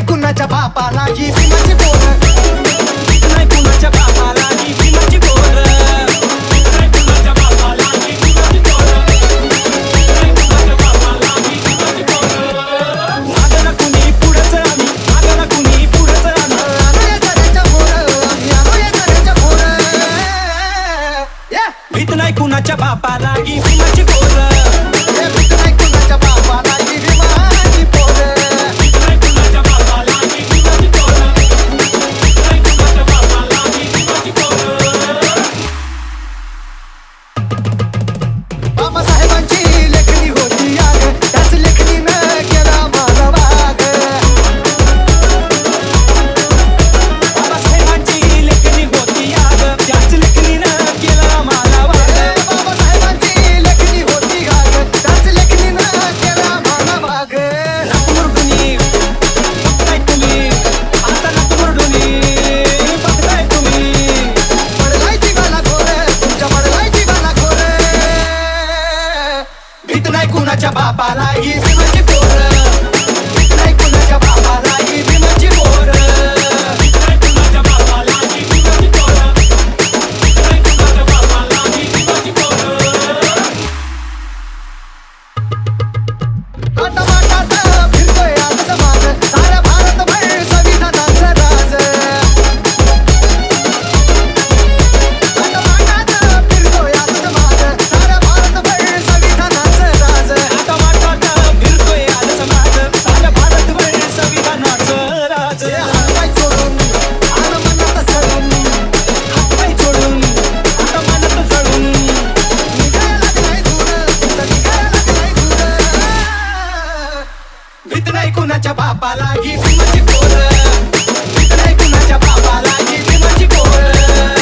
कुणाच्या बापाला ही भीमाची पोरं, नाही कुणाच्या बापाला ही भीमाची पोरं, नाही कुणाच्या बापाला ही भीमाची पोरं, नाही कुणाच्या बापाला ही भीमाची पोरं. मागं ना कुणी पुढंच आम्ही, मागं ना कुणी पुढंच आम्ही, आलो या जगाच्या पोरं, आम्ही आलो या जगाच्या पोरं. भीत नाही कुणाच्या बापाला ही भीमाची पोरं, भीत नाही कुणाच्या बापाला ही भीमाची पोरं. कुणाच्या बापाला ही भीमाची पोरं, नाही कुणाच्या बापाला ही भीमाची पोरं, नाही कुणाच्या बापाला ही भीमाची पोरं, नाही कुणाच्या बापाला ही भीमाची पोरं. आटमाटात फिरतोय आज समाज, साऱ्या भारतभर संविधानाचं राज. आटमाटात फिरतोय आज समाज, साऱ्या भारतभर संविधानाचं राज. भीत नाही कुणाच्या बापाला ही भीमाची पोरं, भीत नाही कुणाच्या बापाला ही भीमाची पोरं.